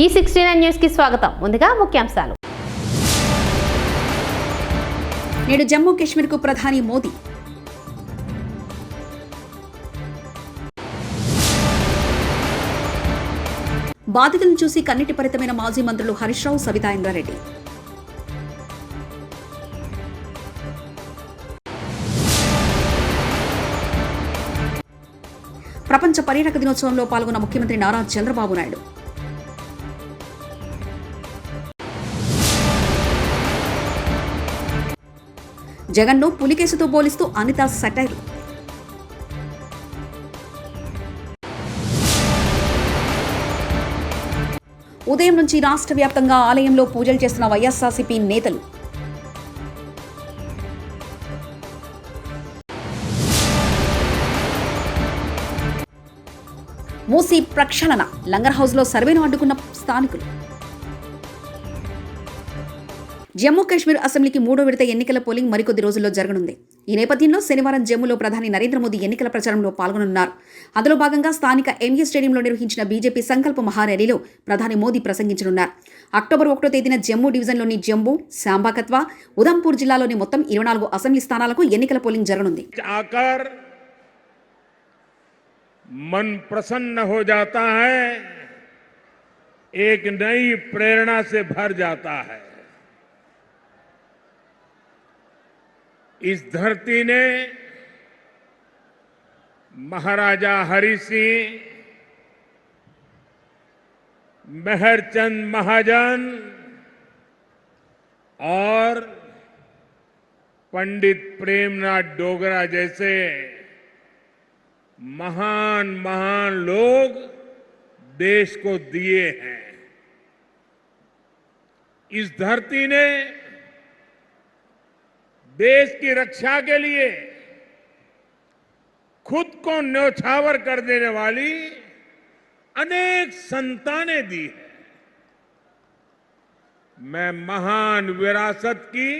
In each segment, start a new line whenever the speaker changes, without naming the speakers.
E69 news కి స్వాగతం. ముందుగా ముఖ్యాంశాలు.
నేడు జమ్మూ కాశ్మీర్ కు ప్రధాని మోదీ. బాధితులను చూసి కన్నీటి పరితమైన మాజీ మంత్రులు హరీష్ రావు, సబితా ఇంద్రారెడ్డి. ప్రపంచ పర్యాటక దినోత్సవంలో పాల్గొన్న ముఖ్యమంత్రి నారా చంద్రబాబు నాయుడు. జగన్ను పులికేసుతో పోలిస్తూ అనిత సెటైర్. ఉదయం నుంచి రాష్ట్ర వ్యాప్తంగా ఆలయంలో పూజలు చేస్తున్న వైఎస్ఆర్సీపీ నేతలు. మూసీ ప్రక్షాళన, లంగర్ హౌస్లో సర్వేను అడ్డుకున్న స్థానికులు. జమ్మూ కాశ్మీర్ అసెంబ్లీకి 3వ విడత ఎన్నికల పోలింగ్ మరికొద్ది రోజుల్లో జరగనుంది. ఈ నేపథ్యంలో శనివారం జమ్మూలో ప్రధాని నరేంద్ర మోదీ ఎన్నికల ప్రచారంలో పాల్గొనున్నారు. అందులో భాగంగా స్థానిక ఎంఏ స్టేడియంలో నిర్వహించిన బీజేపీ సంకల్ప మహార్యాలీలో ప్రధాని మోదీ ప్రసంగించనున్నారు. అక్టోబర్ 1వ తేదీన జమ్మూ డివిజన్లోని జంబూ, శాంబా కత్వా, ఉధంపూర్ జిల్లాలోని మొత్తం 24 అసెంబ్లీ స్థానాలకు ఎన్నికల పోలింగ్ జరగనుంది.
मन प्रसन्न हो जाता है, एक नई प्रेरणा से भर जाता है. इस धरती ने महाराजा हरि सिंह, मेहरचंद महाजन और पंडित प्रेमनाथ डोगरा जैसे महान महान लोग देश को दिए हैं. इस धरती ने देश की रक्षा के लिए खुद को न्योछावर कर देने वाली अनेक संतानें दी है. मैं महान विरासत की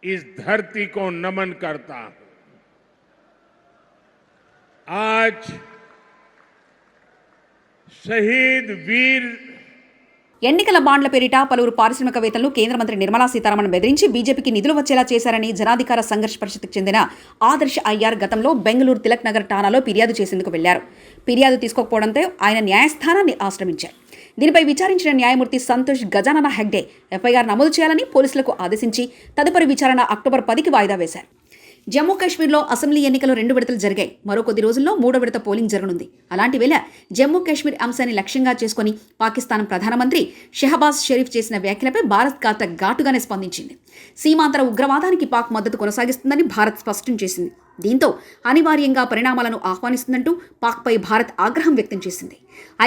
इस धरती को नमन करता हूं. आज शहीद वीर
ఎన్నికల బాండ్ల పేరిట పలువురు పారిశ్రామికవేత్తలను కేంద్ర మంత్రి నిర్మలా సీతారామన్ బెదిరించి బీజేపీకి నిధులు వచ్చేలా చేశారని జనాధికార సంఘర్ష పరిషత్కు చెందిన ఆదర్శ్ అయ్యార్ గతంలో బెంగళూరు తిలక్ నగర్ ఠాణాలో ఫిర్యాదు చేసేందుకు వెళ్లారు. ఫిర్యాదు తీసుకోకపోవడంతో ఆయన న్యాయస్థానాన్ని ఆశ్రమించారు. దీనిపై విచారించిన న్యాయమూర్తి సంతోష్ గజానన హెగ్డే ఎఫ్ఐఆర్ నమోదు చేయాలని పోలీసులకు ఆదేశించి తదుపరి విచారణ అక్టోబర్ 10కి వాయిదా వేశారు. జమ్మూ కాశ్మీర్లో అసెంబ్లీ ఎన్నికలు 2 విడతలు జరిగాయి. మరో కొద్ది రోజుల్లో 3వ విడత పోలింగ్ జరగనుంది. అలాంటి వేళ జమ్మూ కాశ్మీర్ అంశాన్ని లక్ష్యంగా చేసుకుని పాకిస్తాన్ ప్రధానమంత్రి షెహబాజ్ షరీఫ్ చేసిన వ్యాఖ్యలపై భారత్ ఘాటుగానే స్పందించింది. సీమాంతర ఉగ్రవాదానికి పాక్ మద్దతు కొనసాగిస్తుందని భారత్ స్పష్టం చేసింది. దీంతో అనివార్యంగా పరిణామాలను ఆహ్వానిస్తుందంటూ పాక్పై భారత్ ఆగ్రహం వ్యక్తం చేసింది.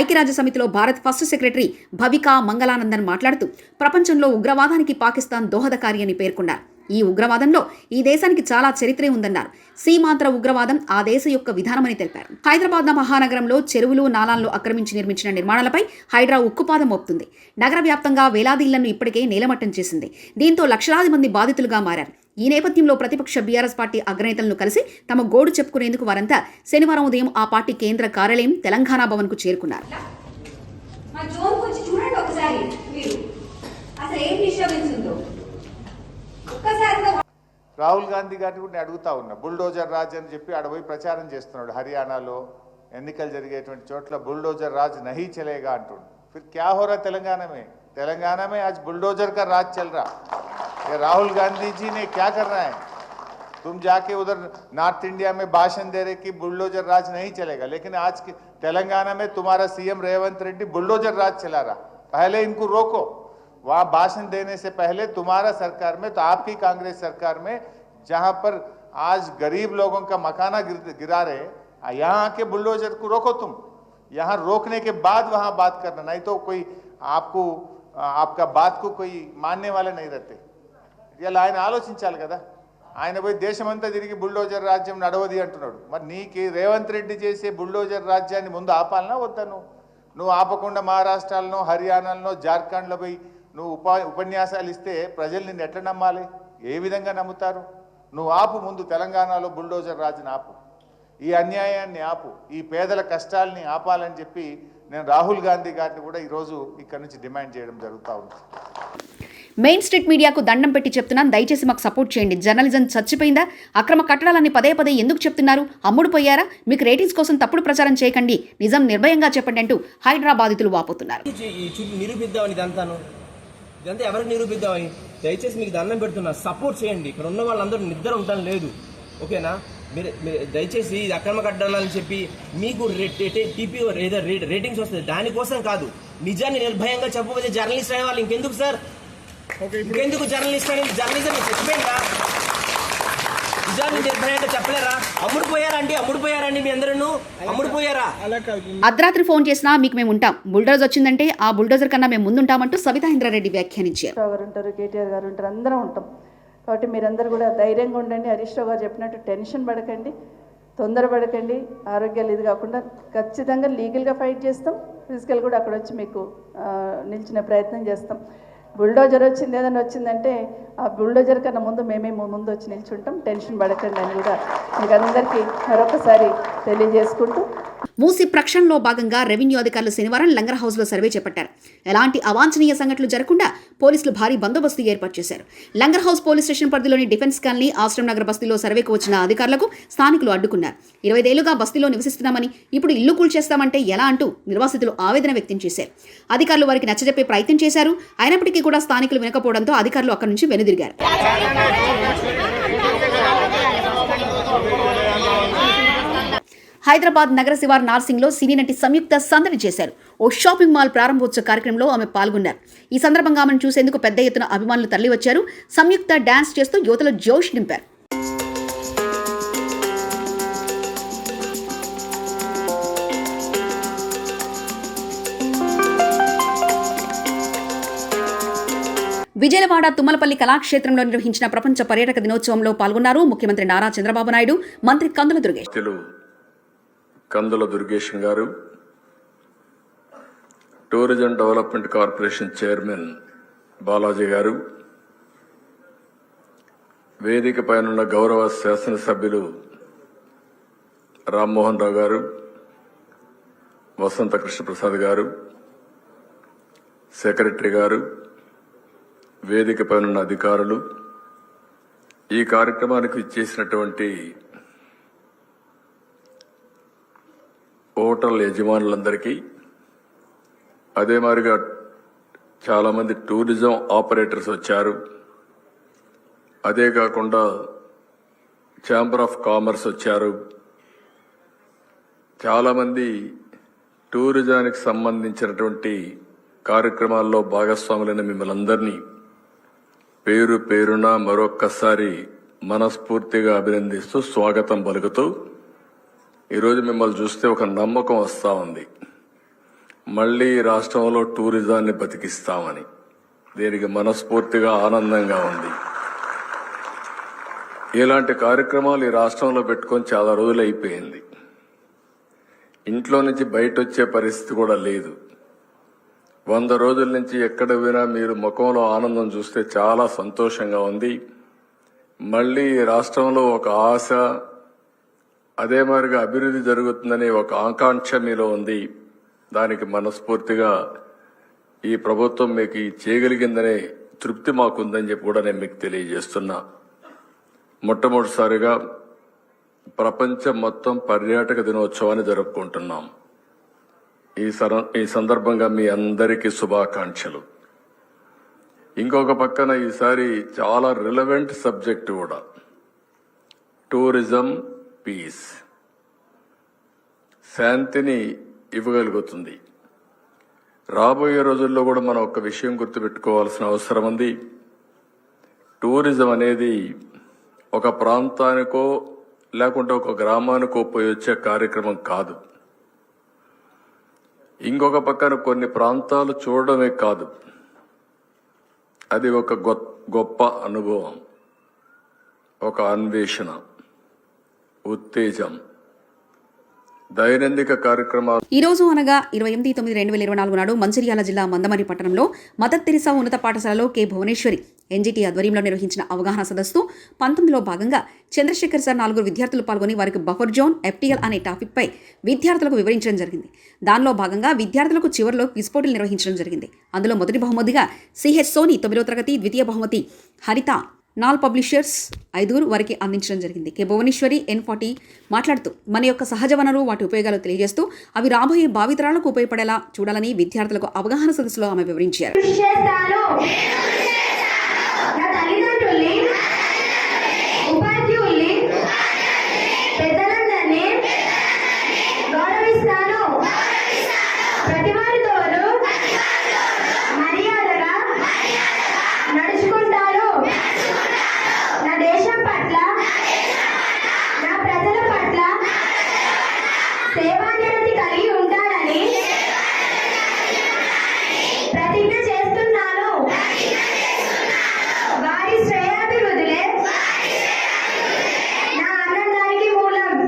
ఐక్యరాజ్య సమితిలో భారత్ ఫస్ట్ సెక్రటరీ భవికా మంగళానందన్ మాట్లాడుతూ ప్రపంచంలో ఉగ్రవాదానికి పాకిస్తాన్ దోహదకారి అని పేర్కొన్నారు. ఈ ఉగ్రవాదంలో ఈ దేశానికి చాలా చరిత్రే ఉందన్నారు. సీమాంతర ఉగ్రవాదం ఆ దేశ యొక్క విధానమని తెలిపారు. హైదరాబాద్ మహానగరంలో చెరువులు, నాలాలను ఆక్రమించి నిర్మించిన నిర్మాణాలపై హైడ్రా ఉక్కుపాదం మోపుతుంది. నగర వ్యాప్తంగా వేలాది ఇళ్లను ఇప్పటికే నేలమట్టం చేసింది. దీంతో లక్షలాది మంది బాధితులుగా మారారు. ఈ నేపథ్యంలో ప్రతిపక్ష బీఆర్ఎస్ పార్టీ అగ్రనేతలను కలిసి తమ గోడు చెప్పుకునేందుకు వారంతా శనివారం ఉదయం ఆ పార్టీ కేంద్ర కార్యాలయం తెలంగాణ భవన్ కు చేరుకున్నారు.
రాహుల్ గాంధీ గారిని కూడా నేను అడుగుతా ఉన్నా. బుల్డోజర్ రాజ్ అని చెప్పి ఆడపోయి ప్రచారం చేస్తున్నాడు. హర్యానాలో ఎన్నికలు జరిగేటువంటి చోట్ల బుల్డోజర్ రాజ్ నహీ చలేగా అంటుండు. ఫిర్ క్యా హో రా తెలంగాణ में आज बुलडोजर का राज चल रहा. ये राहुल गांधी जी ने क्या करना है? तुम जाके उधर नॉर्थ इंडिया में भाषण दे रहे कि बुलडोजर राज नहीं चलेगा, लेकिन आज तेलंगाना में तुम्हारा सीएम रेवंत रेड्डी बुलडोजर राज चला रहा. पहले इनको रोको. वहां भाषण देने से पहले तुम्हारा सरकार में, तो आपकी कांग्रेस सरकार में, जहां पर आज गरीब लोगों का मकाना गिरा रहे, यहाँ आके बुलडोजर को रोको. तुम यहाँ रोकने के बाद वहां बात करना, नहीं तो कोई आपका बात को कोई मानने वाले नहीं रहते. ఇలా ఆయన ఆలోచించాలి కదా. ఆయన పోయి దేశమంతా తిరిగి బుల్డోజర్ రాజ్యం నడవది అంటున్నాడు. మరి నీకు రేవంత్ రెడ్డి చేసే బుల్డోజర్ రాజ్యాన్ని ముందు ఆపాలనా వద్దా? నువ్వు ఆపకుండా మహారాష్ట్రలో, హర్యానాలో, జార్ఖండ్లో పోయి నువ్వు ఉపన్యాసాలు ఇస్తే ప్రజలు నిన్ను ఎట్లా నమ్మాలి? ఏ విధంగా నమ్ముతారు? నువ్వు ఆపు ముందు. తెలంగాణలో బుల్డోజర్ రాజుని ఆపు. ఈ అన్యాయాన్ని ఆపు. ఈ పేదల కష్టాలని ఆపాలని చెప్పి నేను రాహుల్ గాంధీ గారిని కూడా ఈరోజు ఇక్కడ నుంచి డిమాండ్ చేయడం జరుగుతూ ఉంది.
మెయిన్ స్ట్రీట్ మీడియాకు దండం పెట్టి చెప్తున్నాను, దయచేసి మాకు సపోర్ట్ చేయండి. జర్నలిజం చచ్చిపోయిందా? అక్రమ కట్టడాలన్నీ పదే పదే ఎందుకు చెప్తున్నారు? అమ్ముడు పోయారా? మీకు రేటింగ్స్ కోసం తప్పుడు ప్రచారం చేయకండి, నిజం నిర్భయంగా చెప్పండి అంటూ హైదరాబాదితులు వాపోతున్నారు.
నిరూపిద్దామని ఇదంతా ఎవరికి నిరూపిద్దామని? దయచేసి మీకు దండం పెడుతున్నా, సపోర్ట్ చేయండి. ఇక్కడ ఉన్న వాళ్ళందరూ నిద్ర ఉండడం లేదు, ఓకేనా? మీరు దయచేసి ఇది అక్రమ కట్టడాలని చెప్పి మీకు టీపీ ఏదో రేటింగ్స్ వస్తుంది, దానికోసం కాదు. నిజాన్ని నిర్భయంగా చెప్పబోతే జర్నలిస్ట్ అనే వాళ్ళు ఇంకెందుకు సార్? ఇంకెందుకు జర్నలిస్ట్ అనేది? జర్నలిజం చచ్చిపోయిందా? నిజాన్ని నిర్భయంగా చెప్పలేరా? అమ్ముడుపోయారండి మీ అందరూ అమ్ముడుపోయారా?
అర్ధరాత్రి ఫోన్ చేసినా మీకు మేము ఉంటాం, బుల్డోజర్ వచ్చిందంటే ఆ బుల్డోజర్ కన్నా మేము ముందుంటామంటూ సబితా ఇంద్రారెడ్డి వ్యాఖ్యానించారు.
గారు ఉంటారు, కేటీఆర్ గారు ఉంటారు, అందరం ఉంటాం. కాబట్టి మీరందరూ కూడా ధైర్యంగా ఉండండి. హరీష్ రావు గారు చెప్పినట్టు టెన్షన్ పడకండి, తొందరపడకండి. ఆరోగ్యాలు ఇది కాకుండా ఖచ్చితంగా లీగల్గా ఫైట్ చేస్తాం, ఫిజికల్ కూడా అక్కడ వచ్చి మీకు నిలిచిన ప్రయత్నం చేస్తాం. బుల్డోజర్ వచ్చింది, ఏదైనా వచ్చిందంటే ఆ బుల్డోజర్ కన్నా ముందు మేమే ముందు వచ్చి నిల్చుంటాం, టెన్షన్ పడకండి అని కూడా మీకు అందరికీ మరొకసారి తెలియజేసుకుంటూ,
మూసి ప్రక్షాళనలో భాగంగా రెవెన్యూ అధికారులు శనివారం లంగర్ హౌస్లో సర్వే చేపట్టారు. ఎలాంటి అవాంఛనీయ సంఘటనలు జరగకుండా పోలీసులు భారీ బందోబస్తు ఏర్పాటు చేశారు. లంగర్ హౌస్ పోలీస్ స్టేషన్ పరిధిలోని డిఫెన్స్ కాలనీ, ఆశ్రమ్ నగర్ బస్తీలో సర్వేకు వచ్చిన అధికారులకు స్థానికులు అడ్డుకున్నారు. 25 ఏళ్లుగా బస్తీలో నివసిస్తున్నామని, ఇప్పుడు ఇల్లు కూల్చేస్తామంటే ఎలా అంటూ నిర్వాసితులు ఆవేదన వ్యక్తం చేశారు. అధికారులు వారికి నచ్చజెప్పే ప్రయత్నం చేశారు. అయినప్పటికీ కూడా స్థానికులు వినకపోవడంతో అధికారులు అక్కడి నుంచి వెనుదిరిగారు. హైదరాబాద్ నగర శివార్ నార్సింగ్లో సినీ నటి సంయుక్త సందడి చేశారు. ఓ షాపింగ్ మాల్ ప్రారంభోత్సవ కార్యక్రమంలో ఆమె పాల్గొన్నారు. ఈ సందర్భంగా ఆమెను చూసేందుకు పెద్ద ఎత్తున అభిమానులు తరలివచ్చారు. సంయుక్త డాన్స్ చేస్తూ యువతలో జోష్ నింపారు. విజయవాడ తుమ్మలపల్లి కళాక్షేత్రంలో నిర్వహించిన ప్రపంచ పర్యాటక దినోత్సవంలో పాల్గొన్నారు ముఖ్యమంత్రి నారా చంద్రబాబు నాయుడు, మంత్రి కందుల దుర్గేష్.
కందుల దుర్గేశం గారు, tourism development corporation chairman Balaji గారు, వేదిక పైనున్న గౌరవ శాసనసభ్యులు రామ్మోహన్ రావు గారు, వసంత కృష్ణప్రసాద్ గారు, సెక్రటరీ గారు, వేదిక పైనున్న అధికారులు, ఈ కార్యక్రమానికి ఇచ్చేసినటువంటి హోటల్ యజమానులందరికీ, అదే మాదిరిగా చాలామంది టూరిజం ఆపరేటర్స్ వచ్చారు. అదే కాకుండా ఛాంబర్ ఆఫ్ కామర్స్ వచ్చారు. చాలామంది టూరిజానికి సంబంధించినటువంటి కార్యక్రమాల్లో భాగస్వాములైన మిమ్మల్ని అందరినీ పేరు పేరున మరొక్కసారి మనస్ఫూర్తిగా అభినందిస్తూ స్వాగతం పలుకుతూ, ఈరోజు మిమ్మల్ని చూస్తే ఒక నమ్మకం వస్తూ ఉంది, మళ్లీ రాష్ట్రంలో టూరిజాన్ని బతికిస్తామని. దీనికి మనస్ఫూర్తిగా ఆనందంగా ఉంది. ఇలాంటి కార్యక్రమాలు ఈ రాష్ట్రంలో పెట్టుకొని చాలా రోజులు అయిపోయింది. ఇంట్లో నుంచి బయట వచ్చే పరిస్థితి కూడా లేదు. 100 రోజుల నుంచి ఎక్కడ పోయినా మీరు ముఖంలో ఆనందం చూస్తే చాలా సంతోషంగా ఉంది. మళ్లీ ఈ రాష్ట్రంలో ఒక ఆశ, అదే మాదిరిగా అభివృద్ధి జరుగుతుందనే ఒక ఆకాంక్ష మీలో ఉంది. దానికి మనస్ఫూర్తిగా ఈ ప్రభుత్వం మీకు చేయగలిగిందనే తృప్తి మాకుందని చెప్పి కూడా నేను మీకు తెలియజేస్తున్నా. మొట్టమొదటిసారిగా ప్రపంచం మొత్తం పర్యాటక దినోత్సవాన్ని జరుపుకుంటున్నాం. ఈ సందర్భంగా మీ అందరికీ శుభాకాంక్షలు. ఇంకొక పక్కన ఈసారి చాలా రిలవెంట్ సబ్జెక్ట్ కూడా, టూరిజం పీస్, శాంతిని ఇవ్వగలుగుతుంది. రాబోయే రోజుల్లో కూడా మనం ఒక విషయం గుర్తుపెట్టుకోవాల్సిన అవసరం ఉంది. టూరిజం అనేది ఒక ప్రాంతానికో లేకుంటే ఒక గ్రామానికో పోయి వచ్చే కార్యక్రమం కాదు. ఇంకొక పక్కన కొన్ని ప్రాంతాలు చూడడమే కాదు, అది ఒక గొప్ప అనుభవం, ఒక అన్వేషణ, ఉత్తేజం. దైనందిక కార్యక్రమాలు
ఈ రోజు అనగా 28/9/2024 నాడు మంచిర్యాల జిల్లా మందమరి పట్టణంలో మదర్ తెరిసా ఉన్నత పాఠశాలలో కె భువనేశ్వరి ఎన్జిటి ఆధ్వర్యంలో నిర్వహించిన అవగాహన సదస్సు 19లో భాగంగా చంద్రశేఖర్ సార్ 4 విద్యార్థులు పాల్గొని వారికి బఫర్ జోన్ FTL అనే టాపిక్పై విద్యార్థులకు వివరించడం జరిగింది. దానిలో భాగంగా విద్యార్థులకు చివరిలో క్విజ్ పోటీలు నిర్వహించడం జరిగింది. అందులో మొదటి బహుమతిగా సిహెచ్ సోని 9వ తరగతి, ద్వితీయ బహుమతి హరిత నాల్ పబ్లిషర్స్ 5 వారికి అందించడం జరిగింది. కె భువనేశ్వరి N40 మాట్లాడుతూ మన యొక్క సహజ వనరు వాటి ఉపయోగాలు తెలియజేస్తూ అవి రాబోయే భావితరాలకు ఉపయోగపడేలా చూడాలని విద్యార్థులకు అవగాహన సదస్సులో ఆమె వివరించారు.
నా తల్లిదండ్రుల్ని, ఉపాధ్యాయుల్ని, పెద్దలందరినీ గౌరవిస్తాను. ప్రతి వారితోనూ మర్యాదగా నడుచుకుంటాను. నా దేశం పట్ల, నా ప్రజల పట్ల సేవానిరతి కలిగి ఉంటానని ప్రతిజ్ఞ చేస్తున్నాను. వారి శ్రేయాభివృద్ధులే నా ఆనందానికి మూలం.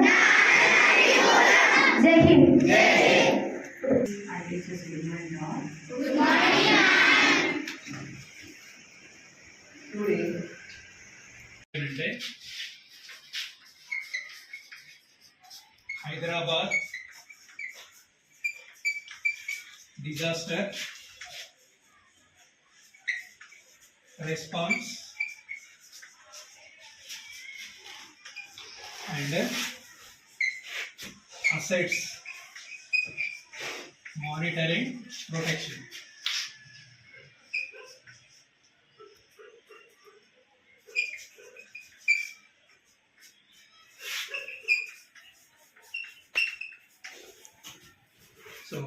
జై హింద్.
అంటే Hyderabad disaster response and assets monitoring protection. So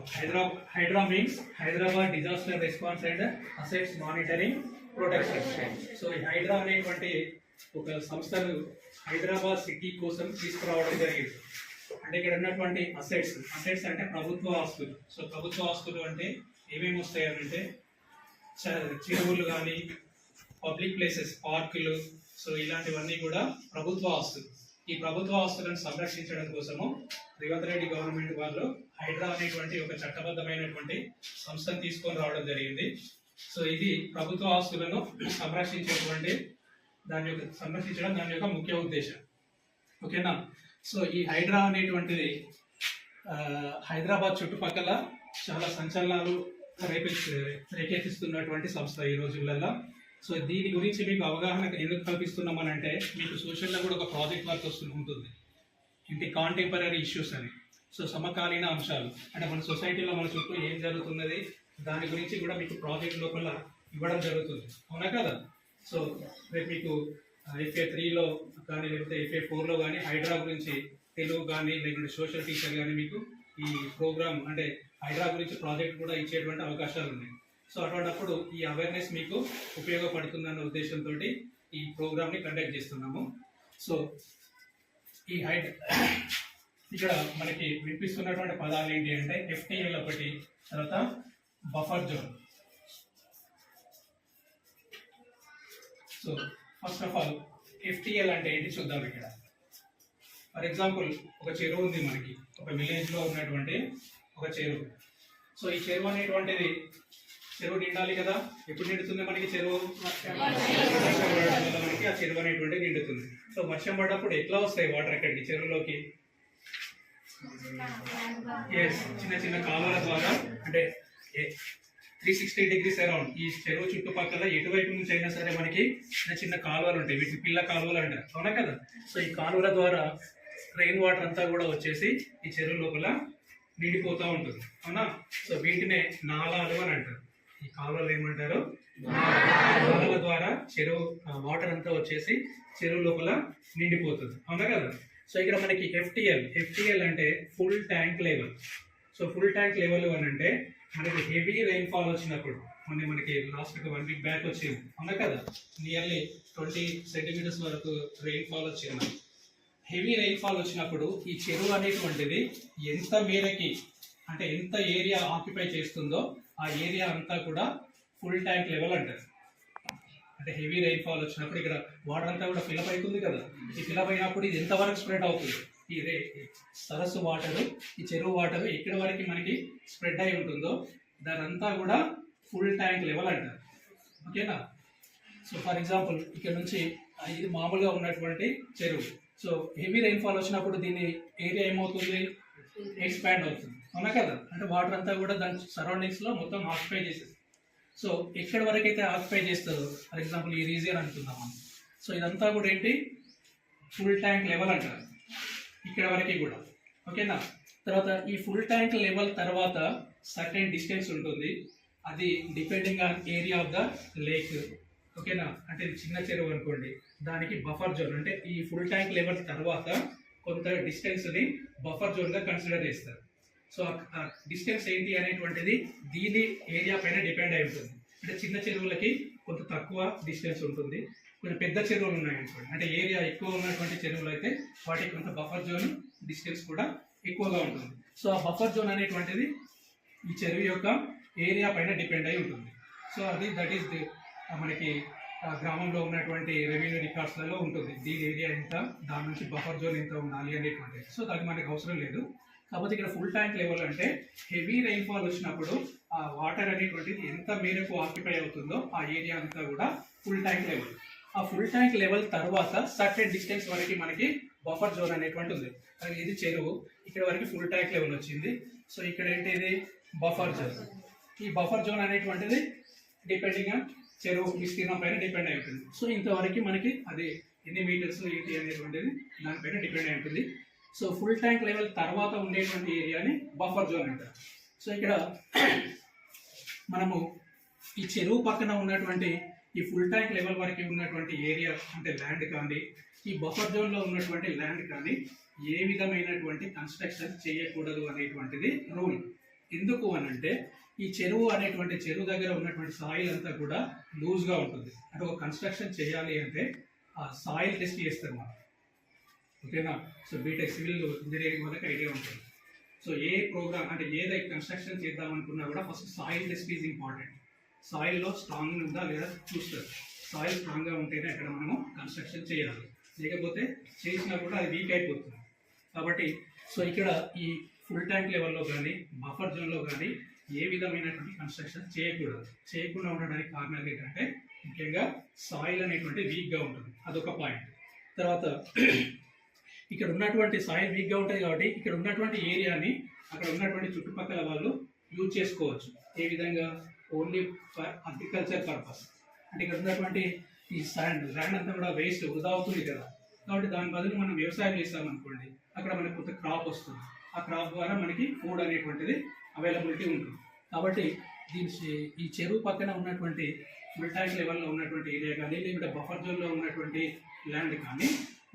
Hydra means Hyderabad Disaster Response and Assets Monitoring Protection. So ఈ హైడ్రా అనేటువంటి ఒక సంస్థను హైదరాబాద్ సిటీ కోసం తీసుకురావడం జరిగింది. అంటే ఇక్కడ ఉన్నటువంటి అసెట్స్ అంటే ప్రభుత్వ ఆస్తులు. సో ప్రభుత్వ ఆస్తులు అంటే ఏమేమి వస్తాయంటే చెరువులు కానీ, పబ్లిక్ ప్లేసెస్, పార్కులు, సో ఇలాంటివన్నీ కూడా ప్రభుత్వ ఆస్తులు. ఈ ప్రభుత్వ ఆస్తులను సంరక్షించడం కోసము రేవంత్ రెడ్డి గవర్నమెంట్ వాళ్ళు హైడ్రా అనేటువంటి ఒక చట్టబద్ధమైనటువంటి సంస్థను తీసుకొని రావడం జరిగింది. సో ఇది ప్రభుత్వ ఆస్తులను సంరక్షించడం దాని యొక్క ముఖ్య ఉద్దేశం. ఓకేనా. సో ఈ హైడ్రా అనేటువంటిది హైదరాబాద్ చుట్టుపక్కల చాలా సంచలనాలు రేకెత్తిస్తున్నటువంటి సంస్థ ఈ రోజులలో. సో దీని గురించి మీకు అవగాహన ఎందుకు కల్పిస్తున్నామనంటే, మీకు సోషల్లో కూడా ఒక ప్రాజెక్ట్ వర్క్ ఉంటుంది ఇంటి కాంటెంపరీ ఇష్యూస్ అని. సో సమకాలీన అంశాలు అంటే మన సొసైటీలో మన చుట్టూ ఏం జరుగుతున్నది దాని గురించి కూడా మీకు ప్రాజెక్ట్ లోపల ఇవ్వడం జరుగుతుంది. అవునా కదా. సో రేపు మీకు FA3లో కానీ లేకపోతే FA4లో కానీ హైడ్రా గురించి తెలుగు కానీ లేకపోతే సోషల్ టీచర్ కానీ మీకు ఈ ప్రోగ్రామ్ అంటే హైడ్రా గురించి ప్రాజెక్ట్ కూడా ఇచ్చేటువంటి అవకాశాలు ఉన్నాయి. సో అటువంటిప్పుడు ఈ అవేర్నెస్ మీకు ఉపయోగపడుతుందన్న ఉద్దేశంతో ఈ ప్రోగ్రామ్ని కండక్ట్ చేస్తున్నాము. సో ఈ ఇక్కడ మనకి వినిపిస్తున్నటువంటి పదాలు ఏంటి అంటే FTL ఒకటి, తర్వాత buffer zone. So first of all FTL అంటే ఏంటి చూద్దాం. ఇక్కడ ఫర్ ఎగ్జాంపుల్ ఒక చెరువు ఉంది మనకి, ఒక విలేజ్లో ఉన్నటువంటి ఒక చెరువు. సో ఈ చెరువు అనేటువంటిది చెరువు నిండాలి కదా. ఎప్పుడు నిండుతుంది మనకి చెరువు? మనకి ఆ చెరువు అనేటువంటిది నిండుతుంది. సో వర్షం పడ్డప్పుడు ఎట్లా వస్తాయి వాటర్ అక్కడికి చెరువులోకి? చిన్న చిన్న కాలువల ద్వారా, అంటే 360 degrees అరౌండ్ ఈ చెరువు చుట్టుపక్కల ఎటువైపు నుంచి అయినా సరే మనకి చిన్న చిన్న కాలువలు ఉంటాయి. వీటిని పిల్ల కాలువలు అంటారు. అవునా కదా. సో ఈ కాలువల ద్వారా రెయిన్ వాటర్ అంతా కూడా వచ్చేసి ఈ చెరువు లోపల నిండిపోతూ ఉంటుంది. అవునా. సో వీటినే నాలాలు అని అంటారు. ఈ కాలువలు ఏమంటారు? నాలాల ద్వారా చెరువు వాటర్ అంతా వచ్చేసి చెరువు లోపల నిండిపోతుంది. అవునా కదా. సో ఇక్కడ మనకి FTL అంటే full tank level. So full tank level అని అంటే మనకి హెవీ రెయిన్ఫాల్ వచ్చినప్పుడు, మనకి లాస్ట్ 1 వీక్ బ్యాక్ వచ్చింది. అవునా కదా. నియర్లీ 20 centimeters వరకు రెయిన్ఫాల్ వచ్చింది. హెవీ రెయిన్ఫాల్ వచ్చినప్పుడు ఈ చెరువు అనేటువంటిది ఎంత మేరకి అంటే ఎంత ఏరియా ఆక్యుపై చేస్తుందో ఆ ఏరియా అంతా కూడా ఫుల్ ట్యాంక్ లెవెల్ అంటారు. అంటే హెవీ రెయిన్ఫాల్ వచ్చినప్పుడు ఇక్కడ వాటర్ అంతా కూడా ఫిలప్ అవుతుంది కదా. ఈ ఫిలప్ అయినప్పుడు ఇది ఎంతవరకు స్ప్రెడ్ అవుతుంది? ఈ సరస్సు వాటర్, ఈ చెరువు వాటర్ ఎక్కడి వరకు మనకి స్ప్రెడ్ అయి ఉంటుందో దానంతా కూడా ఫుల్ ట్యాంక్ లెవెల్ అంటారు. ఓకేనా? సో ఫర్ ఎగ్జాంపుల్ ఇక్కడ నుంచి ఇది మామూలుగా ఉన్నటువంటి చెరువు. సో హెవీ రైన్ఫాల్ వచ్చినప్పుడు దీని ఏరియా ఏమవుతుంది, ఎక్స్పాండ్ అవుతుంది, అవునా కదా? అంటే వాటర్ అంతా కూడా దాని సరౌండింగ్స్లో మొత్తం ఆక్యుపై చేసేస్తుంది. సో ఎక్కడి వరకు అయితే ఆక్యుపై చేస్తుందో, ఫర్ ఎగ్జాంపుల్ ఈ రీజియన్ అనుకుందాం మనం. సో ఇదంతా కూడా ఏంటి, ఫుల్ ట్యాంక్ లెవెల్ అంటారు ఇక్కడ వరకు కూడా. ఓకేనా? తర్వాత ఈ ఫుల్ ట్యాంక్ లెవెల్ తర్వాత సర్టెన్ డిస్టెన్స్ ఉంటుంది, అది depending on area of the lake. ఓకేనా? అంటే ఇది చిన్న చెరువు అనుకోండి, దానికి బఫర్ జోన్, అంటే ఈ ఫుల్ ట్యాంక్ లెవెల్ తర్వాత కొంత డిస్టెన్స్ని బఫర్ జోన్గా కన్సిడర్ చేస్తారు. సో ఆ డిస్టెన్స్ ఏంటి అనేటువంటిది దీని ఏరియా పైన డిపెండ్ అయి ఉంటుంది. అంటే చిన్న చెరువులకి కొంత తక్కువ డిస్టెన్స్ ఉంటుంది, కొన్ని పెద్ద చెరువులు ఉన్నాయనుకోండి, అంటే ఏరియా ఎక్కువ ఉన్నటువంటి చెరువులు అయితే వాటికి కొంత బఫర్ జోన్ డిస్టెన్స్ కూడా ఎక్కువగా ఉంటుంది. సో ఆ బఫర్ జోన్ అనేటువంటిది ఈ చెరువు యొక్క ఏరియా పైన డిపెండ్ అయి ఉంటుంది. సో అది దట్ ఈస్ మనకి గ్రామంలో ఉన్నటువంటి రెవెన్యూ రికార్డ్స్లలో ఉంటుంది, దీని ఏరియా ఎంత, దాని నుంచి బఫర్ జోన్ ఎంత ఉండాలి అనేటువంటిది. సో దానికి మనకి అవసరం లేదు. కాకపోతే ఇక్కడ ఫుల్ ట్యాంక్ లెవెల్ అంటే హెవీ రైన్ఫాల్ వచ్చినప్పుడు ఆ వాటర్ అనేటువంటిది ఎంత మేరకు ఆక్యుపై అవుతుందో ఆ ఏరియా అంతా కూడా ఫుల్ ట్యాంక్ లెవెల్. ఆ ఫుల్ ట్యాంక్ లెవెల్ తర్వాత సర్టెన్ డిస్టెన్స్ వరకు మనకి బఫర్ జోన్ అనేటువంటి ఉంది. ఇది చెరువు, ఇక్కడ వరకు ఫుల్ ట్యాంక్ లెవెల్ వచ్చింది. సో ఇక్కడ ఏంటిది, బఫర్ జోన్. ఈ బఫర్ జోన్ అనేటువంటిది డిపెండింగ్ ఆన్ చెరువు విస్తీర్ణం పైన డిపెండ్ అయి ఉంటుంది. సో ఇంతవరకు మనకి అది ఎన్ని మీటర్స్ ఏంటి అనేటువంటిది దానిపైన డిపెండ్ అయి ఉంటుంది. సో ఫుల్ ట్యాంక్ లెవెల్ తర్వాత ఉండేటువంటి ఏరియాని బఫర్ జోన్ అంటారు. సో ఇక్కడ మనము ఈ చెరువు పక్కన ఉన్నటువంటి ఈ ఫుల్ ట్యాంక్ లెవెల్ వరకు ఉన్నటువంటి ఏరియా అంటే ల్యాండ్ కానీ, ఈ బఫర్ జోన్లో ఉన్నటువంటి ల్యాండ్ కానీ ఏ విధమైనటువంటి కన్స్ట్రక్షన్ చేయకూడదు అనేటువంటిది రూల్. ఎందుకు అనంటే ఈ చెరువు అనేటువంటి చెరువు దగ్గర ఉన్నటువంటి సాయిల్ అంతా కూడా లూజ్గా ఉంటుంది. అంటే ఒక కన్స్ట్రక్షన్ చేయాలి అంటే ఆ సాయిల్ టెస్ట్ చేస్తారు మనం. ఓకేనా? సో బీటెక్ సివిల్ ఇంజనీరింగ్ వాళ్ళకి ఐడియా ఉంటుంది. సో ఏ ప్రోగ్రామ్ అంటే ఏదైతే కన్స్ట్రక్షన్ చేద్దాం అనుకున్నా కూడా first soil test is important. సాయిల్లో స్ట్రాంగ్ ఉందా లేదా చూస్తారు. సాయిల్ స్ట్రాంగ్గా ఉంటేనే అక్కడ మనము కన్స్ట్రక్షన్ చేయాలి, లేకపోతే చేసినా కూడా అది వీక్ అయిపోతుంది. కాబట్టి సో ఇక్కడ ఈ ఫుల్ ట్యాంక్ లెవెల్లో కానీ బఫర్ జోన్లో కానీ ఏ విధమైనటువంటి కన్స్ట్రక్షన్ చేయకుండా ఉండడానికి కారణాలు ఏంటంటే ముఖ్యంగా సాయిల్ అనేటువంటి వీక్గా ఉంటుంది, అదొక పాయింట్. తర్వాత ఇక్కడ ఉన్నటువంటి సాయిల్ వీక్గా ఉంటుంది కాబట్టి ఇక్కడ ఉన్నటువంటి ఏరియాని అక్కడ ఉన్నటువంటి చుట్టుపక్కల వాళ్ళు యూజ్ చేసుకోవచ్చు. ఏ విధంగా, ఓన్లీ ఫర్ అగ్రికల్చర్ పర్పస్. అంటే ఇక్కడ ఉన్నటువంటి ఈ ల్యాండ్ అంతా కూడా వేస్ట్ వృధా అవుతుంది కదా, కాబట్టి దాని బదులు మనం వ్యవసాయం చేస్తామనుకోండి, అక్కడ మనకు కొంత క్రాప్ వస్తుంది. ఆ క్రాప్ ద్వారా మనకి ఫుడ్ అనేటువంటిది అవైలబిలిటీ ఉంటుంది. కాబట్టి ఈ చెరువు పక్కన ఉన్నటువంటి ఫుల్ ట్యాంక్ లెవెల్లో ఉన్నటువంటి ఏరియా కానీ, లేకుంటే బఫర్ జోన్లో ఉన్నటువంటి ల్యాండ్ కానీ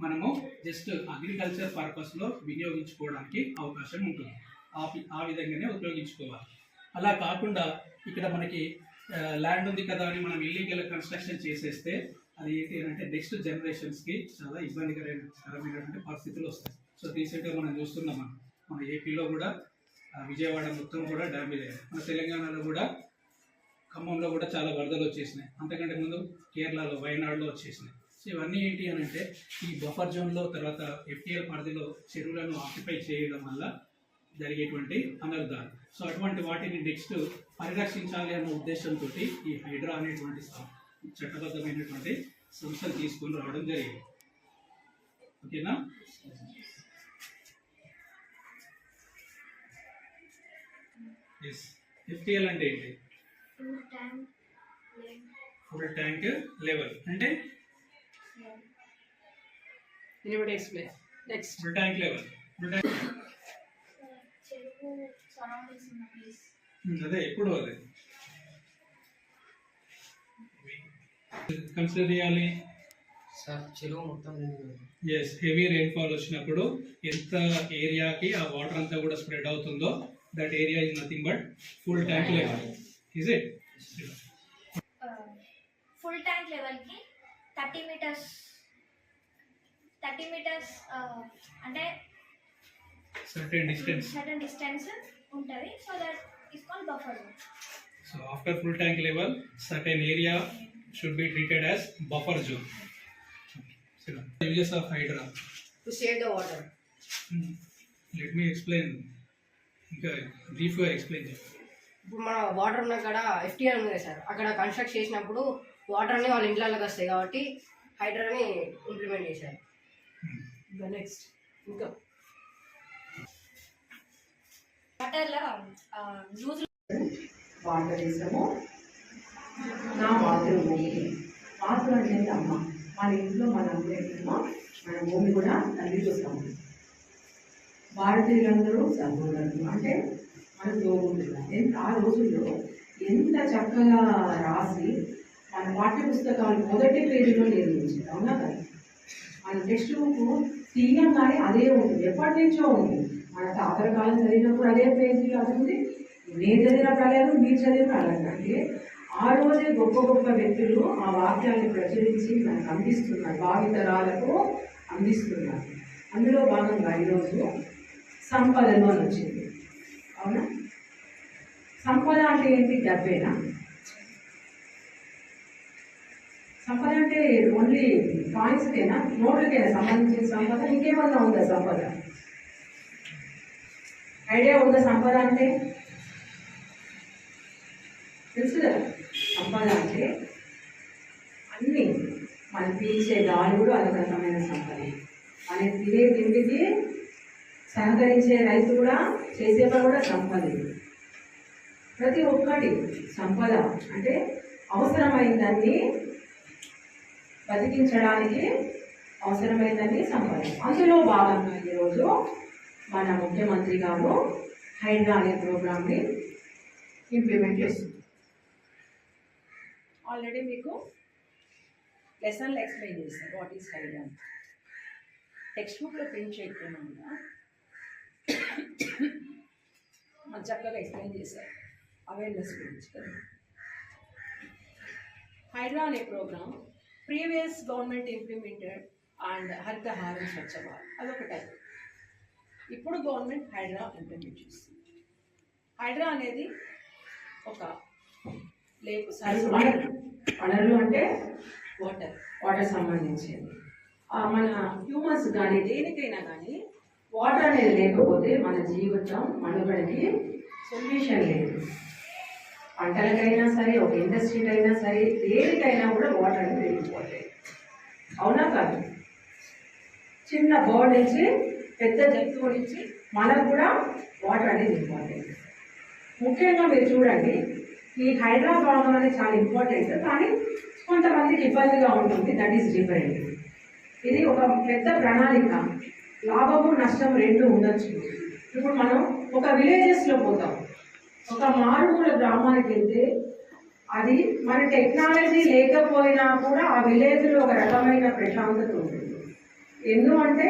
మనము జస్ట్ అగ్రికల్చర్ పర్పస్లో వినియోగించుకోవడానికి అవకాశం ఉంటుంది. ఆ విధంగానే ఉపయోగించుకోవాలి. అలా కాకుండా ఇక్కడ మనకి ల్యాండ్ ఉంది కదా అని మనం ఇల్లీగల్ కన్స్ట్రక్షన్ చేసేస్తే అది ఏంటి అంటే నెక్స్ట్ జనరేషన్స్కి చాలా ఇబ్బందికరమైనటువంటి పరిస్థితులు వస్తాయి. సో రీసెంట్గా మనం చూస్తున్నాం, మన ఏపీలో కూడా విజయవాడ మొత్తం కూడా డ్యామేజ్ అయ్యాయి. మన తెలంగాణలో కూడా ఖమ్మంలో కూడా చాలా వరదలు వచ్చేసినాయి. అంతకంటే ముందు కేరళలో వయనాడులో వచ్చేసినాయి. సో ఇవన్నీ ఏంటి అని అంటే ఈ బఫర్ జోన్లో తర్వాత ఎఫ్టీఎల్ పరిధిలో చెరువులను ఆక్యుపై చేయడం వల్ల జరిగేటువంటి అనర్థాలు. సో అటువంటి వాటిని నెక్స్ట్ పరిరక్షించాలి అన్న ఉద్దేశంతో ఈ హైడ్రా అనేటువంటి చట్టబద్ధమైనటువంటి సంస్థలు తీసుకొని రావడం జరిగింది. ఓకేనా? ఎఫ్టీఎల్ అంటే ఏంటి? ఫుల్ ట్యాంక్ లెవెల్ అంటే ఫుల్ ట్యాంక్ లెవెల్. అదే ఎప్పుడు అదే కన్సిడర్ చేయాలి. ఎస్, హెవీ రెయిన్ఫాల్ వచ్చినప్పుడు ఎంత ఏరియాకి ఆ వాటర్ అంతా కూడా స్ప్రెడ్ అవుతుందో that area is nothing but full tank level. Is it?
Full tank లెవెల్కి 30 మీటర్స్ అంటే
సర్టెన్
డిస్టెన్స్ ఉంటుంది. So that is called buffer zone.
So after full tank level, certain area should be treated as buffer zone. Uses of hydra
to save the water.
Let me explain, ఇంకా బ్రీఫ్గా explain చేయండి.
ఇప్పుడు మన water ఉన్న కాడ FTR ఉంది కదా sir, అక్కడ కన్స్ట్రక్ట్ చేసినప్పుడు వాటర్ అన్ని వాళ్ళ ఇంట్లోకి వస్తాయి కాబట్టి హైడ్రాని ఇంప్లిమెంట్ చేశారు. ఇంకా నెక్స్ట్ ఇంకా
వాటర్లో లూజ్
భారతదేశము నా మాతృభూమి. మాతృ అంటే అమ్మ. మన ఇంట్లో మన అమ్మేమో మన భూమి కూడా తల్లి చూస్తాము. భారతీయులందరూ సహోదరులు అంటే మన తోబుట్టులు. ఆ రోజుల్లో ఎంత చక్కగా రాసి మన పాఠ్య పుస్తకాలు మొదటి పేజీలో నిర్మించారు. అవునా కదా? మన టెక్స్ట్ బుక్ తీయంగానే అదే ఉంటుంది, ఎప్పటి నుంచో ఉంది. మన తాతల కాలం చదివినప్పుడు అదే పేజీలో అది ఉంది, నేను చదివినప్పుడు అలాగే, మీరు చదివినప్పుడు అలాగే. అంటే ఆ రోజే గొప్ప గొప్ప వ్యక్తులు ఆ వాక్యాన్ని ప్రచురించి మనకు అందిస్తున్నారు, భావితరాలకు అందిస్తున్నారు. అందులో భాగంగా ఈరోజు సంపదలో అని వచ్చింది. అవునా? సంపద అంటే ఏంటి? డబ్బేనా? సంపద అంటే ఓన్లీ కాయిన్స్కేనా, నోట్లకైనా సంబంధించిన సంపద? ఇంకేమన్నా ఉందా సంపద? ఐడియా ఉందా సంపద అంటే? తెలుసు కదా, సంపద అంటే అన్నీ. మనం పీల్చే గాలి కూడా అదొక రకమైన సంపద. మనం తినే తిండికి సహకరించే రైతు కూడా, చేసే పని కూడా సంపద. ప్రతి ఒక్కటి సంపద అంటే అవసరమైందని బతికించడానికి అవసరమైందని సంపద. అందులో భాగంగా ఈరోజు మన ముఖ్యమంత్రి గారు హైడ్రా అనే ప్రోగ్రామ్ని ఇంప్లిమెంట్ చేస్తుంది. ఆల్రెడీ మీకు లెసన్లు ఎక్స్ప్లెయిన్ చేస్తారు వాట్ ఈస్ హైడ్రా. టెక్స్ట్ బుక్లో ప్రింట్ చేయకుండా మన చక్కగా ఎక్స్ప్లెయిన్ చేశారు అవేర్నెస్ గురించి కదా. హైడ్రా అనే program previous government implemented and Harithaharam Swachh Bharat అదొక టైప్. ఇప్పుడు గవర్నమెంట్ హైడ్రా ఇంప్లిమెంట్ చేస్తుంది. హైడ్రా అనేది ఒక లేకు వనరులు అంటే వాటర్ సంబంధించింది. మన హ్యూమన్స్ కానీ దేనికైనా కానీ వాటర్ అనేది లేకపోతే మన జీవితం మనుగడకి సొల్యూషన్ లేదు. పంటలకైనా సరే, ఒక ఇండస్ట్రీకి అయినా సరే, దేనికైనా కూడా వాటర్ అనేది ఇంపార్టెంట్. అవునా కాదు? చిన్న బర్డ్ నుంచి పెద్ద జంతువు నుంచి మనకు కూడా వాటర్ అనేది ఇంపార్టెంట్. ముఖ్యంగా మీరు చూడండి, ఈ హైడ్రా ప్రాబ్లం అనేది చాలా ఇంపార్టెంట్, కానీ కొంతమందికి ఇబ్బందిగా ఉంటుంది. That is different. ఇది ఒక పెద్ద ప్రణాళిక, లాభము నష్టం రెండు ఉండొచ్చు. ఇప్పుడు మనం ఒక విలేజెస్లో పోతాం, ఒక మారుమూల గ్రామానికి వెళ్తే అది మన టెక్నాలజీ లేకపోయినా కూడా ఆ విలేజ్లో ఒక రకమైన ప్రశాంతత ఉంటుంది. ఎందుకంటే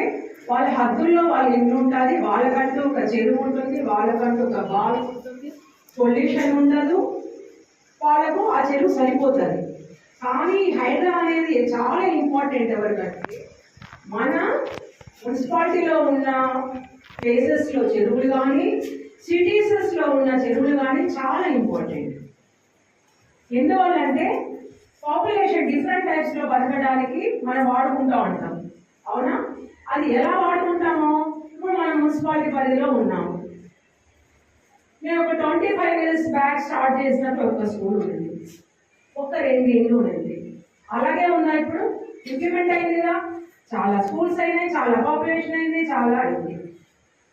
వాళ్ళ హద్దుల్లో వాళ్ళ ఇల్లు ఉంటుంది, వాళ్ళకంటూ ఒక చెరువు ఉంటుంది, వాళ్ళకంటూ ఒక బావి ఉంటుంది, పొల్యూషన్ ఉండదు, వాళ్ళకు ఆ చెరువు సరిపోతుంది. కానీ హైడ్రా అనేది చాలా ఇంపార్టెంట్. ఎవరికంటే మన మున్సిపాలిటీలో ఉన్న ప్లేసెస్లో చెరువులు కానీ, సిటీసెస్లో ఉన్న చెరువులు కానీ చాలా ఇంపార్టెంట్. ఎందువల్లంటే పాపులేషన్ డిఫరెంట్ టైప్స్లో బతకడానికి మనం వాడుకుంటూ ఉంటాం. అవునా? అది ఎలా వాడుకుంటామో, ఇప్పుడు మనం మున్సిపాలిటీ పరిధిలో ఉన్నాము. నేను ఒక 25 years బ్యాక్ స్టార్ట్ చేసినప్పుడు ఒక స్కూల్ ఉంది, ఒక 2 ఇళ్ళు ఉంది. అలాగే ఉందా? ఇప్పుడు ఇంప్లిమెంట్ అయింది కదా, చాలా స్కూల్స్ అయినాయి, చాలా పాపులేషన్ అయింది, చాలా అయింది.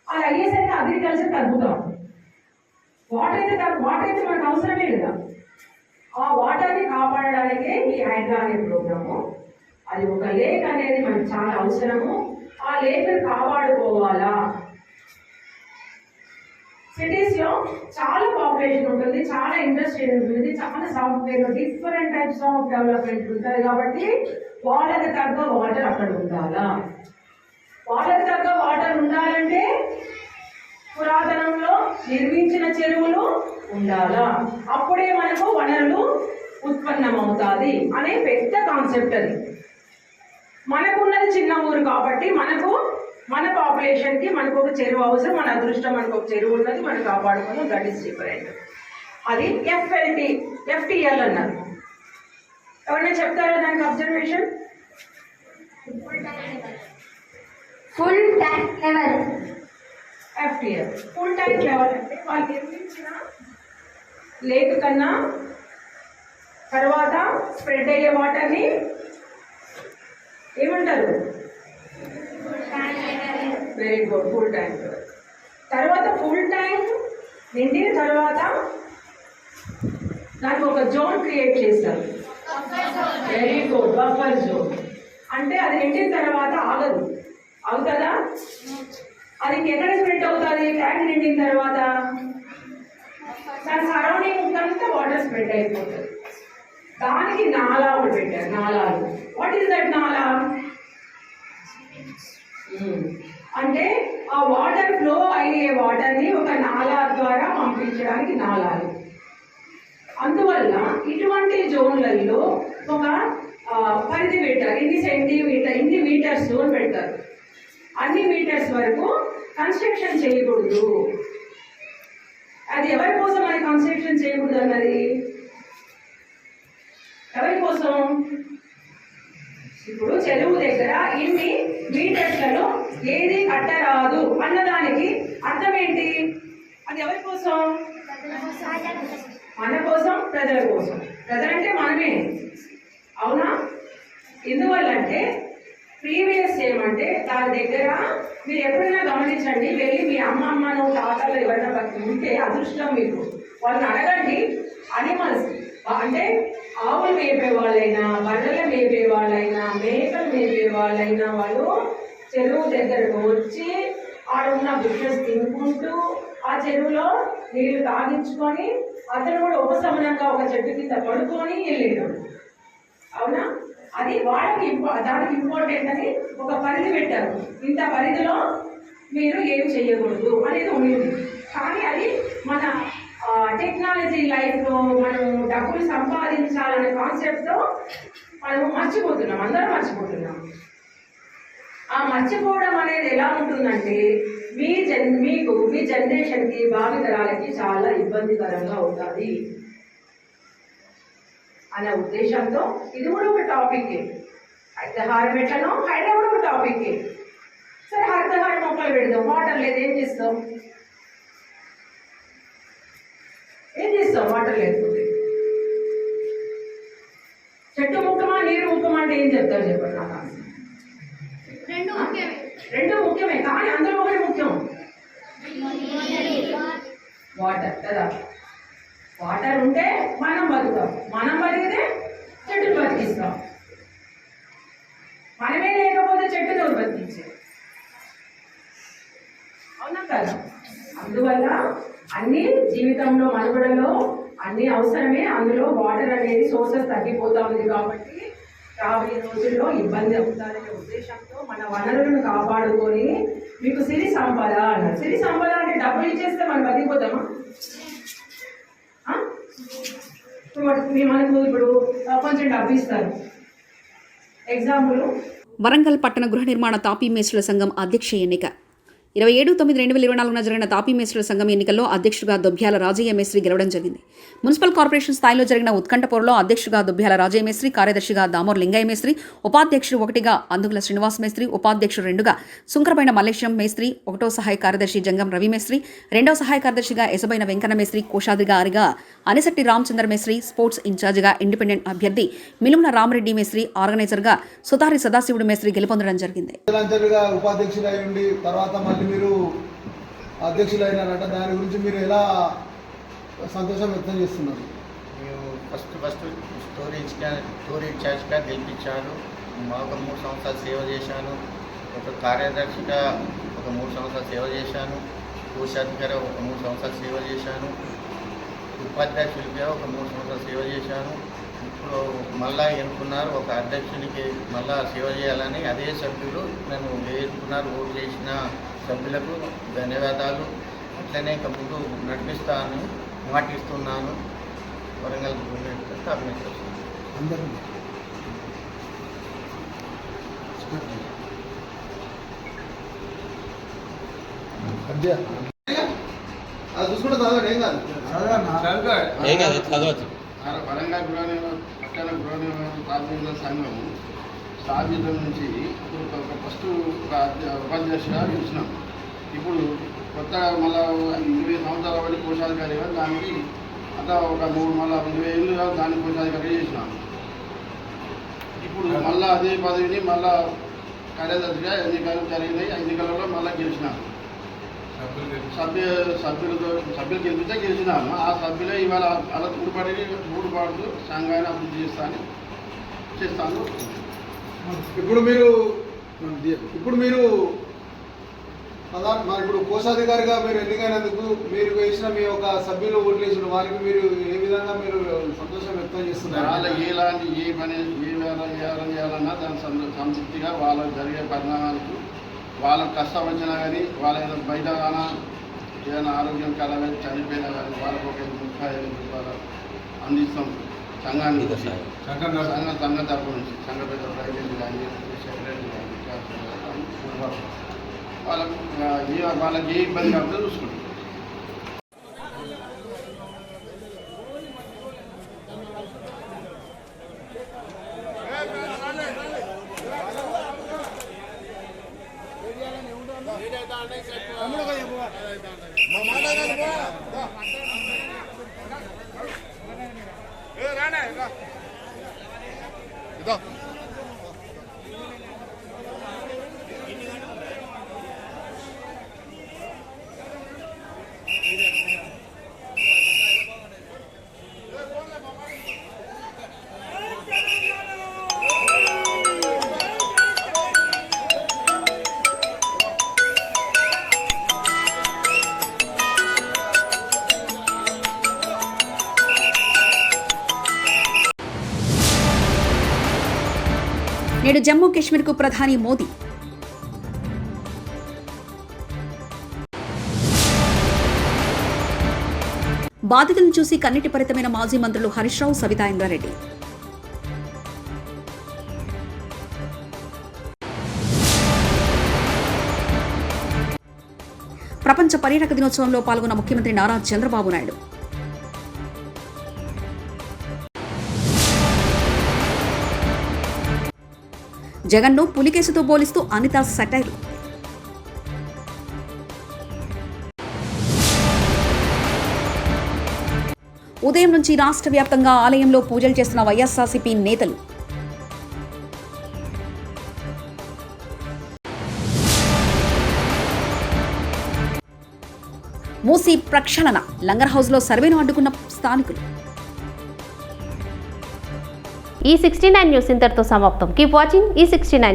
అది అయ్యేసరికి అగ్రికల్చర్ తగ్గుతాం. వాటర్ అయితే మనకు అవసరమే కదా. ఆ వాటర్ని కాపాడడానికే ఈ హైడ్రా అనే ప్రోగ్రాము. అది ఒక లేక్ అనేది మనకు చాలా అవసరము. ఆ లేక్ని కాపాడుకోవాలా. సిటీస్లో చాలా పాపులేషన్ ఉంటుంది, చాలా ఇండస్ట్రీ ఉంటుంది, చాలా software, different types of development ఉంటుంది. కాబట్టి వాళ్ళకి తగ్గ వాటర్ అక్కడ ఉండాలా. వాళ్ళకి తగ్గ వాటర్ ఉండాలంటే పురాతనంలో నిర్మించిన చెరువులు ఉండాలా. అప్పుడే మనకు వనరులు ఉత్పన్నమవుతుంది అనే పెద్ద కాన్సెప్ట్ అది. మనకున్నది చిన్న ఊరు కాబట్టి మనకు మన పాపులేషన్కి మనకు ఒక చెరువు అవసరం. మన అదృష్టం మనకు ఒక చెరువు ఉన్నది, మనం కాపాడుకున్నాం. That is different. అది FTL అన్నారు. ఎవరైనా చెప్తారా దానికి observation?
Full tank level.
FTL full tank level అంటే వాళ్ళు నిర్మించిన లేక్ కన్నా తర్వాత స్ప్రెడ్ అయ్యే వాటర్ని ఏమంటారు? Very good, full tank. తర్వాత ఫుల్ ట్యాంక్ నిండిన తర్వాత దానికి ఒక జోన్ క్రియేట్ చేస్తారు. Very good, buffer zone. అంటే అది నిండిన తర్వాత ఆగదు, అవుతుందా? అది ఎక్కడ స్ప్రెడ్ అవుతుంది? ట్యాంక్ నిండిన తర్వాత దాని సరౌండింగ్ అంతా వాటర్ స్ప్రెడ్ అయిపోతుంది. దానికి నాలా ఒకటి పెట్టారు, నాలాలు. వాట్ ఈస్ దట్ నాలా? అంటే ఆ వాటర్ ఫ్లో అయ్యే వాటర్ని ఒక నాలా ద్వారా పంపించడానికి నాలాలు. అందువల్ల ఇటువంటి జోన్లలో ఒక పరిధి పెట్టారు. ఇన్ని మీటర్స్ జోన్ పెడతారు. అన్ని మీటర్స్ వరకు కన్స్ట్రక్షన్ చేయకూడదు. అది ఎవరి కోసం అది కన్స్ట్రక్షన్ చేయకూడదు అన్నది? ఎవరి కోసం? ఇప్పుడు చెరువు దగ్గర ఇన్ని మీటర్స్లలో ఏది కట్టరాదు అన్నదానికి అర్థం ఏంటి? అది ఎవరి కోసం? మన కోసం, ప్రజల కోసం. ప్రజలంటే మనమే, అవునా? ఎందువల్లంటే ప్రీవియస్ ఏమంటే దాని దగ్గర మీరు ఎప్పుడైనా గమనించండి, వెళ్ళి మీ అమ్మమ్మను తాతలు ఎవరైనా బతి ఉంటే అదృష్టం మీకు. వాళ్ళని అడగండి. అనిమల్స్ అంటే ఆవులు మేపే వాళ్ళైనా, బర్రెలు మేపే వాళ్ళైనా, మేకలు మేపే వాళ్ళైనా వాళ్ళు చెరువు దగ్గరకు వచ్చి ఆడున్న బుషెస్ తినుకుంటూ ఆ చెరువులో నీళ్లు తాగించుకొని అతను కూడా ఉపశమనంగా ఒక చెట్టు కింద పడుకొని వెళ్ళాడు, అవునా? అది వాళ్ళకి దానికి ఇంపార్టెంట్ అని ఒక పరిధి పెట్టారు. ఇంత పరిధిలో మీరు ఏం చేయకూడదు అనేది ఉంది. కానీ అది మన టెక్నాలజీ లైఫ్లో మనం డబ్బులు సంపాదించాలనే కాన్సెప్ట్తో మనం మర్చిపోతున్నాం, అందరం మర్చిపోతున్నాం. ఆ మర్చిపోవడం అనేది ఎలా ఉంటుందంటే మీ జనరేషన్కి, భావితరాలకి చాలా ఇబ్బందికరంగా అవుతుంది అనే ఉద్దేశంతో ఇది కూడా ఒక టాపిక్. హరితహారం ఎట్లనో హైదరాబాద్ ఒక టాపిక్. సరే, హరితహారం మొక్కలు పెడదాం, వాటర్ లేదు, ఏం చేస్తాం? వాటర్ లేకపోతే చెట్టు ముఖ్యమా, నీరు ముఖ్యమా అంటే ఏం చెప్తారు చెప్పండి నాకు? రెండు ముఖ్యమే, కానీ అందులో ఒకటి ముఖ్యం, వాటర్ కదా. వాటర్ ఉంటే మనం బతుకుతాం, మనం బతికితే చెట్టును బతికిస్తాం. మనమే లేకపోతే చెట్టును ఎవరు బతికించే, అవునా కదా? అందువల్ల అన్ని జీవితంలో మనుగడలో అన్ని అవసరమే. అందులో వాటర్ అనేది సోర్సెస్ తగ్గిపోతా ఉంది కాబట్టి రాబోయే రోజుల్లో ఇబ్బంది అవుతారనే ఉద్దేశంతో మన వనరులను కాపాడుకొని మీకు సిరి సంపద అన్నారు. సిరి సంపద అంటే డబ్బులు ఇచ్చేస్తే మనం బతికిపోతామా? మనకు ఇప్పుడు కొంచెం డబ్బు ఇస్తారు. ఎగ్జాంపుల్,
వరంగల్ పట్టణ గృహ నిర్మాణ తాపీ మేస్త్రుల సంఘం అధ్యక్ష ఎన్నిక. 27/9/2024 జరిగిన తాపీ మేస్త్రుల సంఘం ఎన్నికల్లో అధ్యక్షుడిగా దొభ్యాల రాజయ్య మేస్త్రి గెలవడం జరిగింది. మున్సిపల్ కార్పొరేషన్ స్థాయిలో జరిగిన ఉత్కంఠ పోరులో అధ్యక్షుడిగా దొభ్యాల రాజయ్య మేస్త్రి, కార్యదర్శిగా దామోర్ లింగయ్య మేస్త్రి, ఉపాధ్యక్షుడు 1గా అందుగుల శ్రీనివాస్ మేస్త్రి, ఉపాధ్యక్షుడు 2గా సుంకరపైన మల్లేశం మేస్త్రి, 1వ సహాయ కార్యదర్శి జంగం రవి మేస్త్రి, 2వ సహాయ కార్యదర్శిగా ఎసబైన వెంకన్న మేస్త్రి, కోశాధిగా ఆరిగా అనిశెట్టి రామచంద్ర మేస్త్రి, స్పోర్ట్స్ ఇన్ఛార్జిగా ఇండిపెండెంట్ అభ్యర్థి మిలుముల రామరెడ్డి మేస్త్రి, ఆర్గనైజర్గా సుతారి సదాశివుడు మేస్త్రి గెలుపొందడం జరిగింది.
ఉపాధ్యక్షుడై ఉండి తర్వాత మళ్ళీ మీరు అధ్యక్షులు అయినారంట, దాని గురించి మీరు ఎలా సంతోషం వ్యక్తం చేస్తున్నారు?
మేము ఫస్ట్ స్టోరీ ఇన్ఛార్జ్గా గెలిపించాను. ఒక 3 సంవత్సరాలు సేవ చేశాను. ఒక కార్యదర్శిగా ఒక 3 సంవత్సరాలు సేవ చేశాను. కోశాధికారి ఒక 3 సంవత్సరాలు సేవ చేశాను. ఉపాధ్యక్షుడిగా ఒక 3 సంవత్సరాలు సేవ చేశాను. ఇప్పుడు మళ్ళా ఎన్నుకున్నారు ఒక అధ్యక్షునికి మళ్ళా సేవ చేయాలని. అదే సభ్యులు నన్ను ఎన్నుకున్నారు. ఓటు చేసిన సభ్యులకు ధన్యవాదాలు. అట్లనే ఇంకా ముందు నడిపిస్తాను మాటిస్తున్నాను. వరంగల్
అందరూ చూసుకుంటే చదవండి, ఏం కాదు.
వరంగల్ పట్టణ గృహ నిర్మాణ కార్మికుల సంఘం
సాధ్యతం నుంచి ఇప్పుడు ఫస్ట్ ఉపాధ్యక్షుగా గెలిచినాం. ఇప్పుడు కొత్తగా మళ్ళా 20 సంవత్సరాల బట్టి కోశాధికారిగా దానికి అంతా ఒక 20 ఏళ్ళుగా దాన్ని కోశాధికారిగా చేసినాం. ఇప్పుడు మళ్ళీ అదే పదవిని మళ్ళా కార్యదర్శిగా ఎన్నికలు జరిగినాయి. ఎన్నికలలో మళ్ళీ గెలిచినాము. సభ్యులు గెలిపితే గెలిచినాము. ఆ సభ్యులే ఇవాళ అలా తోడ్పాటుతూ సంఘాన్ని అభివృద్ధి చేస్తాను.
ఇప్పుడు మీరు ఇప్పుడు కోశాధికారిగా మీరు ఎన్నికైనందుకు మీరు వేసిన మీ యొక్క సభ్యులు ఓట్లు వేసిన వారికి మీరు ఏ విధంగా మీరు సంతోషం వ్యక్తం చేస్తున్నారు?
వాళ్ళకి ఎలాంటి ఏ పని చేయాలన్నా దాని సంతృప్తిగా వాళ్ళకి జరిగే పరిణామాలకు వాళ్ళకి కష్టం వచ్చినా కానీ వాళ్ళ బయట కానీ ఏదైనా ఆరోగ్యం కలగా చనిపోయినా కానీ వాళ్ళకు ఒక 35,000 రూపాయలు అందిస్తాం సంఘానికి. సంఘ తరపు నుంచి సంఘ పెద్ద ప్రైవేట్ కానీ సెక్రటరీ కానీ వాళ్ళకి ఏ ఇబ్బంది కాకుండా చూసుకుంటాం.
నేడు జమ్మూ కాశ్మీర్కు ప్రధాని మోదీ. బాధితులను చూసి కన్నీటి పరితమైన మాజీ మంత్రులు హరీష్ రావు, సబితా ఇంద్రారెడ్డి. ప్రపంచ పర్యాటక దినోత్సవంలో పాల్గొన్న ముఖ్యమంత్రి నారా చంద్రబాబు నాయుడు. జగన్ను పులికేసుతో పోలిస్తూ అనిత సటైర్. ఉదయం నుంచి రాష్ట్ర వ్యాప్తంగా ఆలయంలో పూజలు చేస్తున్న వైఎస్ఆర్సీపీ నేతలు. మూసీ ప్రక్షాళన, లంగర్ హౌస్లో సర్వేను అడ్డుకున్న స్థానికులు.
ఈ 69 న్యూస్ ఇంతటితో సమాప్తం. కీప్ వాచింగ్ ఈ 69 న్యూస్.